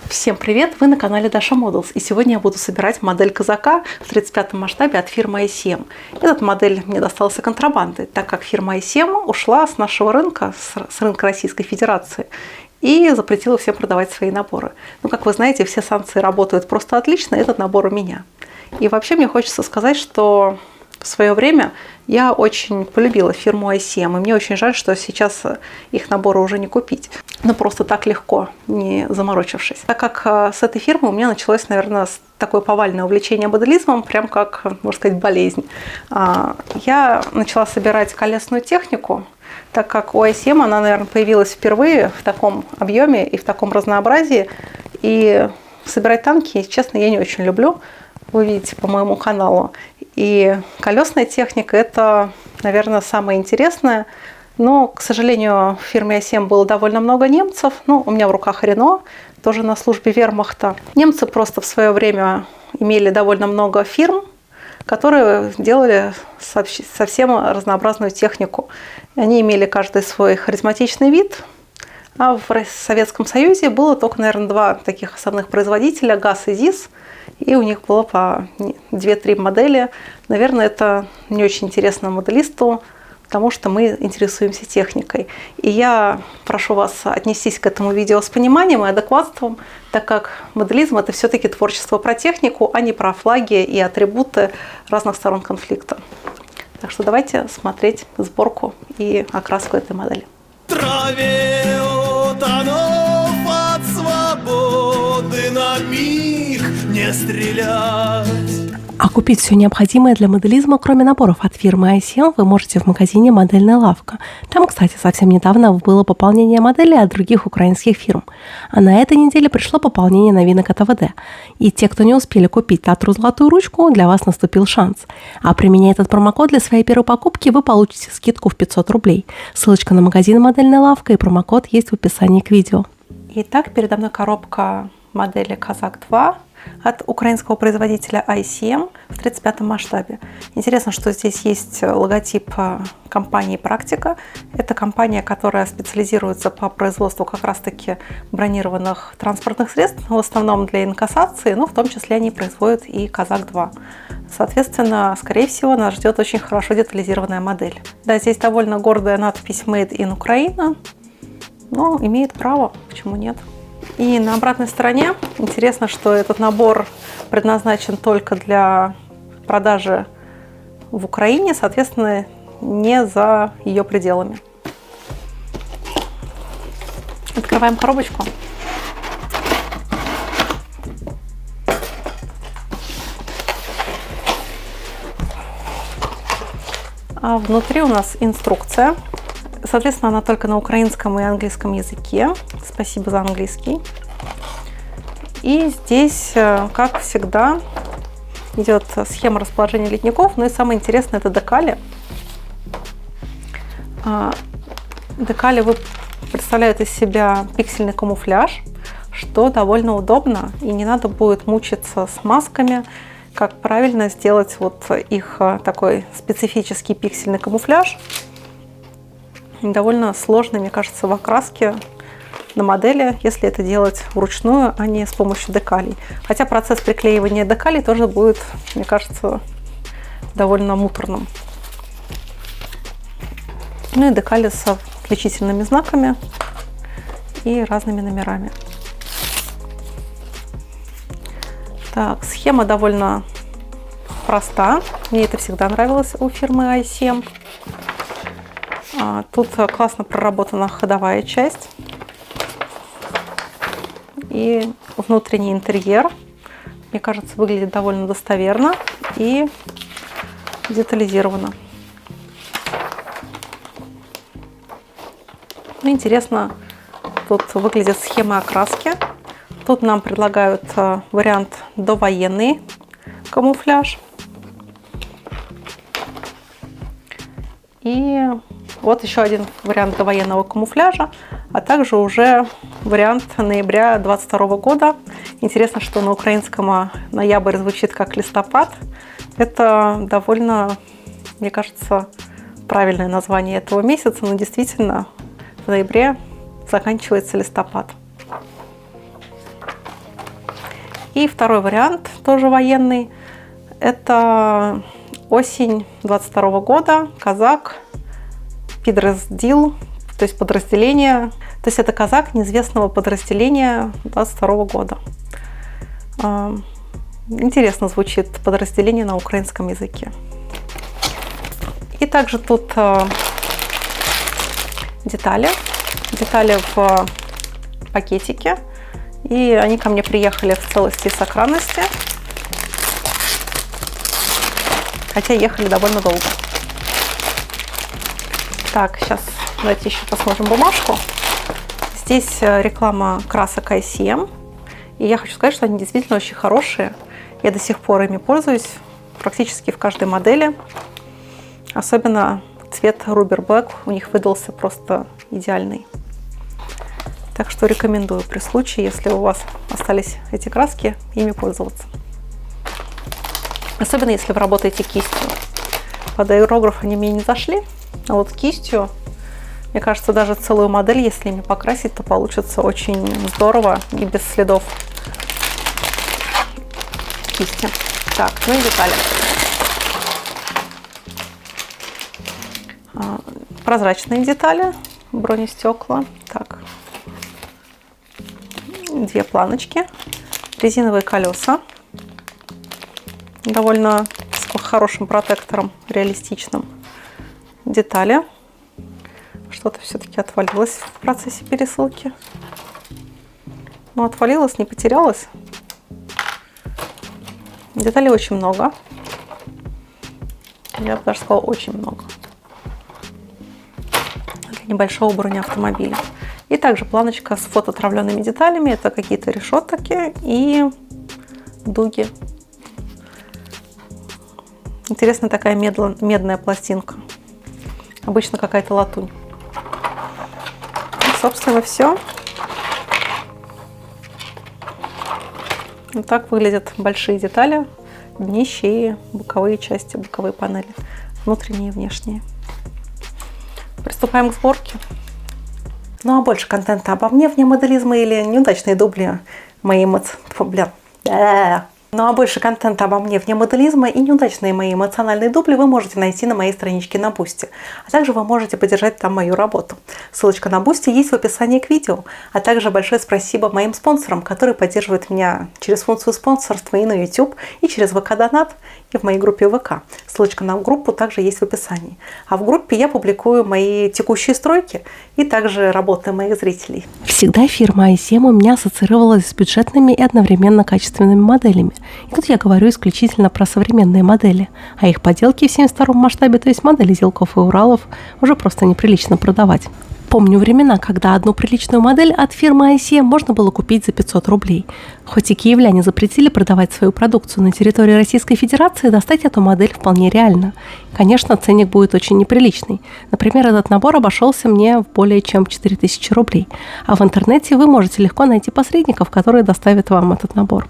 Всем привет! Вы на канале Dasha Models, и сегодня я буду собирать модель казака в 35-м масштабе от фирмы ICM. Эта модель мне достался контрабандой, так как фирма ICM ушла с нашего рынка, с рынка Российской Федерации, и запретила всем продавать свои наборы. Ну, как вы знаете, все санкции работают просто отлично, этот набор у меня. И вообще мне хочется сказать, что в свое время я очень полюбила фирму ICM, и мне очень жаль, что сейчас их наборы уже не купить. Но просто так легко, не заморочившись. Так как с этой фирмы у меня началось, наверное, такое повальное увлечение моделизмом, прям как, можно сказать, болезнь. Я начала собирать колесную технику, так как у ICM она, наверное, появилась впервые в таком объеме и в таком разнообразии. И собирать танки, честно, я не очень люблю. Вы видите по моему каналу. И колесная техника – это, наверное, самое интересное. Но, к сожалению, в фирме ICM было довольно много немцев. Ну, у меня в руках Рено, тоже на службе вермахта. Немцы просто в свое время имели довольно много фирм, которые делали совсем разнообразную технику. Они имели каждый свой харизматичный вид. А в Советском Союзе было только, наверное, два таких основных производителя – ГАЗ и ЗИС. И у них было по 2-3 модели. Наверное, это не очень интересно моделисту, потому что мы интересуемся техникой. И я прошу вас отнестись к этому видео с пониманием и адекватством, так как моделизм – это все-таки творчество про технику, а не про флаги и атрибуты разных сторон конфликта. Так что давайте смотреть сборку и окраску этой модели. Траве утонув от свободы на миг не стрелять. А купить все необходимое для моделизма, кроме наборов от фирмы ICM, вы можете в магазине «Модельная лавка». Там, кстати, совсем недавно было пополнение моделей от других украинских фирм. А на этой неделе пришло пополнение новинок от АВД. И те, кто не успели купить Татру золотую ручку, для вас наступил шанс. А применяя этот промокод для своей первой покупки, вы получите скидку в 500 рублей. Ссылочка на магазин «Модельная лавка» и промокод есть в описании к видео. Итак, передо мной коробка модели Казак 2 от украинского производителя ICM в 35-м масштабе. Интересно, что здесь есть логотип компании «Практика». Это компания, которая специализируется по производству как раз-таки бронированных транспортных средств, в основном для инкассации, но в том числе они производят и Казак 2. Соответственно, скорее всего, нас ждет очень хорошо детализированная модель. Да, здесь довольно гордая надпись «Made in Ukraine», но имеет право, почему нет. И на обратной стороне интересно, что этот набор предназначен только для продажи в Украине, соответственно, не за ее пределами. Открываем коробочку. А внутри у нас инструкция. Соответственно, она только на украинском и английском языке. Спасибо за английский. И здесь, как всегда, идет схема расположения литников. Ну и самое интересное – это декали. Декали представляют из себя пиксельный камуфляж, что довольно удобно. И не надо будет мучиться с масками, как правильно сделать вот их такой специфический пиксельный камуфляж. Довольно сложно, мне кажется, в окраске на модели, если это делать вручную, а не с помощью декалей. Хотя процесс приклеивания декалей тоже будет, мне кажется, довольно муторным. Ну и декали с отличительными знаками и разными номерами. Так, схема довольно проста. Мне это всегда нравилось у фирмы ICM. Тут классно проработана ходовая часть и внутренний интерьер. Мне кажется, выглядит довольно достоверно и детализированно. Интересно, тут выглядит схема окраски. Тут нам предлагают вариант довоенный камуфляж. И вот еще один вариант довоенного камуфляжа, а также уже вариант ноября 2022 года. Интересно, что на украинском ноябрь звучит как листопад. Это довольно, мне кажется, правильное название этого месяца, но действительно в ноябре заканчивается листопад. И второй вариант, тоже военный, это осень 22 года, казак, підрозділ, то есть подразделение, то есть это казак неизвестного подразделения 22 года. Интересно звучит подразделение на украинском языке. И также тут детали в пакетике. И они ко мне приехали в целости и сохранности, хотя ехали довольно долго. Так, сейчас давайте еще посмотрим бумажку. Здесь реклама красок ICM. И я хочу сказать, что они действительно очень хорошие. Я до сих пор ими пользуюсь практически в каждой модели. Особенно цвет Ruby Black у них выдался просто идеальный. Так что рекомендую при случае, если у вас остались эти краски, ими пользоваться. Особенно если вы работаете кистью. Под аэрограф они мне не зашли, а вот кистью, мне кажется, даже целую модель, если ими покрасить, то получится очень здорово и без следов кисти. Так, ну и детали. Прозрачные детали, бронестекла. Так. 2 планочки, резиновые колеса, довольно с хорошим протектором, реалистичным. Детали. Что-то все-таки отвалилось в процессе пересылки. Но отвалилось, не потерялось. Деталей очень много. Я бы даже сказала, очень много. Для небольшого бронеавтомобиля. И также планочка с фотоотравленными деталями. Это какие-то решетки и дуги. Интересная такая медная пластинка. Обычно какая-то латунь. И, собственно, все. Вот так выглядят большие детали. Днище и боковые части, боковые панели. Внутренние и внешние. Приступаем к сборке. Ну а больше контента обо мне, вне моделизма или неудачные дубли моей Ну а больше контента обо мне вне моделизма и неудачные мои эмоциональные дубли вы можете найти на моей страничке на Boosty. А также вы можете поддержать там мою работу. Ссылочка на Boosty есть в описании к видео. А также большое спасибо моим спонсорам, которые поддерживают меня через функцию спонсорства и на YouTube, и через ВК-донат, и в моей группе ВК. Ссылочка на группу также есть в описании. А в группе я публикую мои текущие стройки и также работы моих зрителей. Всегда фирма ICM у меня ассоциировалась с бюджетными и одновременно качественными моделями. И тут я говорю исключительно про современные модели, а их поделки в 72-м масштабе, то есть модели Зилков и Уралов, уже просто неприлично продавать. Помню времена, когда одну приличную модель от фирмы ICM можно было купить за 500 рублей. Хоть и киевляне запретили продавать свою продукцию на территории Российской Федерации, достать эту модель вполне реально. Конечно, ценник будет очень неприличный. Например, этот набор обошелся мне в более чем 4000 рублей. А в интернете вы можете легко найти посредников, которые доставят вам этот набор.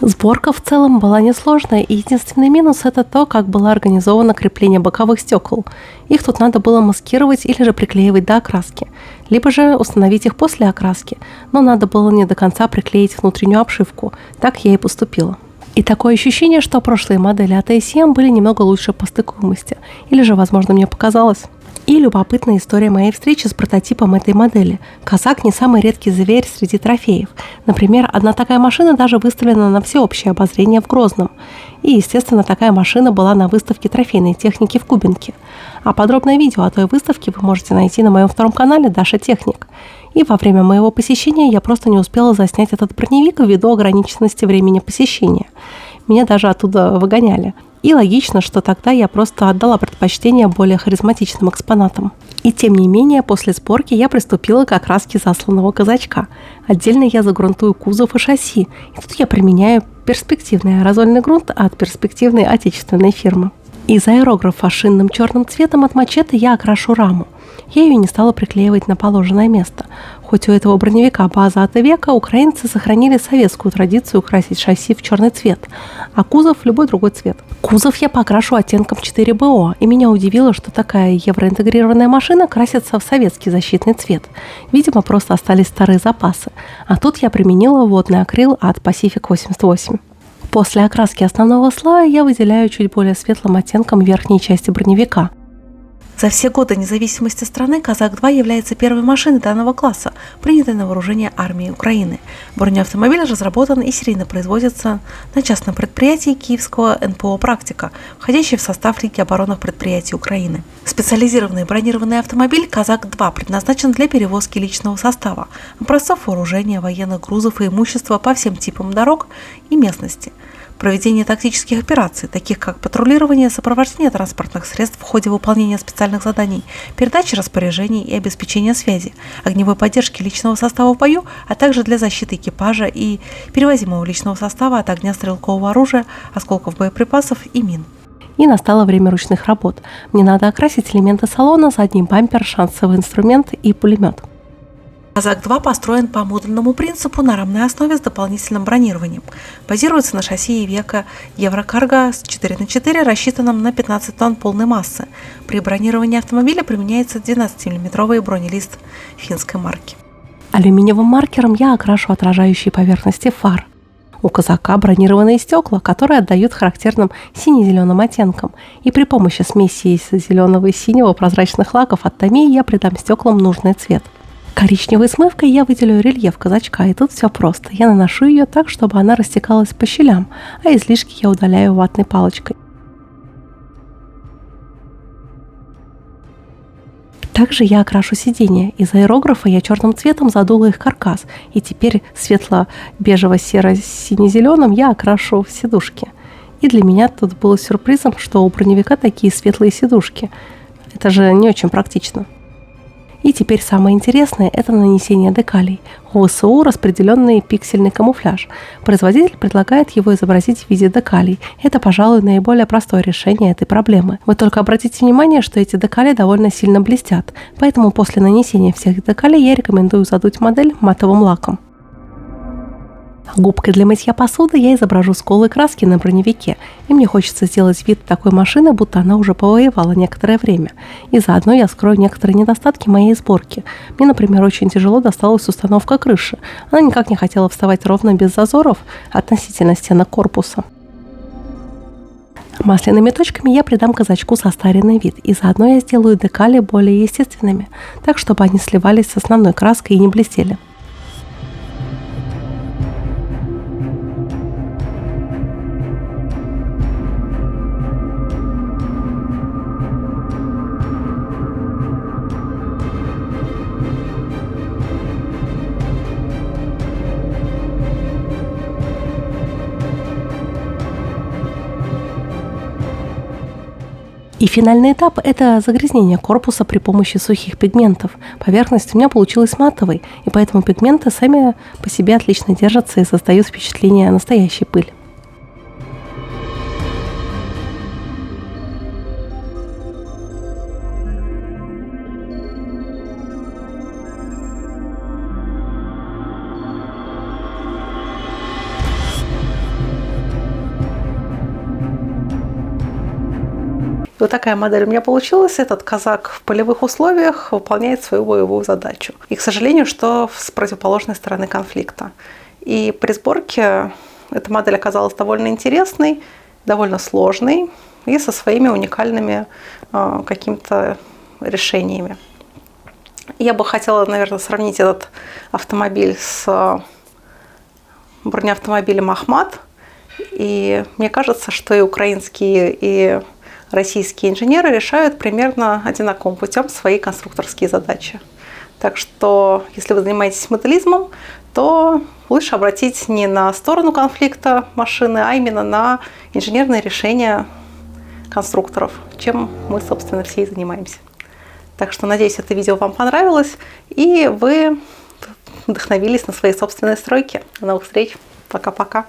Сборка в целом была несложная, и единственный минус – это то, как было организовано крепление боковых стекол. Их тут надо было маскировать или же приклеивать до окраски, либо же установить их после окраски, но надо было не до конца приклеить внутреннюю обшивку. Так я и поступила. И такое ощущение, что прошлые модели от ICM были немного лучше по стыкуемости, или же, возможно, мне показалось. И любопытная история моей встречи с прототипом этой модели. Казак не самый редкий зверь среди трофеев. Например, одна такая машина даже выставлена на всеобщее обозрение в Грозном. И, естественно, такая машина была на выставке трофейной техники в Кубинке. А подробное видео о той выставке вы можете найти на моем втором канале «Даша Техник». И во время моего посещения я просто не успела заснять этот броневик ввиду ограниченности времени посещения. Меня даже оттуда выгоняли. И логично, что тогда я просто отдала предпочтение более харизматичным экспонатам. И тем не менее, после сборки я приступила к окраске засланного казачка. Отдельно я загрунтую кузов и шасси. И тут я применяю перспективный аэрозольный грунт от перспективной отечественной фирмы. Из аэрографа шинным черным цветом от Мачете я окрашу раму. Я ее не стала приклеивать на положенное место. Хоть у этого броневика база от века, украинцы сохранили советскую традицию красить шасси в черный цвет, а кузов в любой другой цвет. Кузов я покрашу оттенком 4БО, и меня удивило, что такая евроинтегрированная машина красится в советский защитный цвет. Видимо, просто остались старые запасы. А тут я применила водный акрил от Pacific 88. После окраски основного слоя я выделяю чуть более светлым оттенком верхней части броневика. За все годы независимости страны «Казак-2» является первой машиной данного класса, принятой на вооружение армии Украины. Бронеавтомобиль разработан и серийно производится на частном предприятии киевского НПО «Практика», входящий в состав Лиги оборонных предприятий Украины. Специализированный бронированный автомобиль «Казак-2» предназначен для перевозки личного состава, образцов вооружения, военных грузов и имущества по всем типам дорог и местности. Проведение тактических операций, таких как патрулирование, сопровождение транспортных средств в ходе выполнения специальных заданий, передачи распоряжений и обеспечения связи, огневой поддержки личного состава в бою, а также для защиты экипажа и перевозимого личного состава от огня стрелкового оружия, осколков боеприпасов и мин. И настало время ручных работ. Мне надо окрасить элементы салона, задний бампер, шансовый инструмент и пулемет. «Казак-2» построен по модульному принципу на рамной основе с дополнительным бронированием. Базируется на шасси Iveco Еврокарго с 4х4, рассчитанном на 15 тонн полной массы. При бронировании автомобиля применяется 12-мм бронелист финской марки. Алюминиевым маркером я окрашу отражающие поверхности фар. У «Казака» бронированные стекла, которые отдают характерным сине-зеленым оттенкам. И при помощи смеси зеленого и синего прозрачных лаков от Tamiya я придам стеклам нужный цвет. Коричневой смывкой я выделю рельеф казачка, и тут все просто. Я наношу ее так, чтобы она растекалась по щелям, а излишки я удаляю ватной палочкой. Также я окрашу сиденья. Из аэрографа я черным цветом задула их каркас, и теперь светло-бежево-серо-сине-зеленым я окрашу сидушки. И для меня тут было сюрпризом, что у броневика такие светлые сидушки. Это же не очень практично. И теперь самое интересное – это нанесение декалей. У ВСУ распределенный пиксельный камуфляж. Производитель предлагает его изобразить в виде декалей. Это, пожалуй, наиболее простое решение этой проблемы. Вы только обратите внимание, что эти декали довольно сильно блестят, поэтому после нанесения всех декалей я рекомендую задуть модель матовым лаком. Губкой для мытья посуды я изображу сколы краски на броневике, и мне хочется сделать вид такой машины, будто она уже повоевала некоторое время. И заодно я скрою некоторые недостатки моей сборки. Мне, например, очень тяжело досталась установка крыши. Она никак не хотела вставать ровно без зазоров относительно стенок корпуса. Масляными точками я придам казачку состаренный вид, и заодно я сделаю декали более естественными, так чтобы они сливались с основной краской и не блестели. И финальный этап – это загрязнение корпуса при помощи сухих пигментов. Поверхность у меня получилась матовой, и поэтому пигменты сами по себе отлично держатся и создают впечатление настоящей пыли. Вот такая модель у меня получилась. Этот казак в полевых условиях выполняет свою боевую задачу. И, к сожалению, что с противоположной стороны конфликта. И при сборке эта модель оказалась довольно интересной, довольно сложной и со своими уникальными какими-то решениями. Я бы хотела, наверное, сравнить этот автомобиль с бронеавтомобилем «Ахмат». И мне кажется, что и украинские, и российские инженеры решают примерно одинаковым путем свои конструкторские задачи. Так что, если вы занимаетесь моделизмом, то лучше обратить не на сторону конфликта машины, а именно на инженерные решения конструкторов, чем мы, собственно, все и занимаемся. Так что, надеюсь, это видео вам понравилось, и вы вдохновились на свои собственные стройки. До новых встреч. Пока-пока.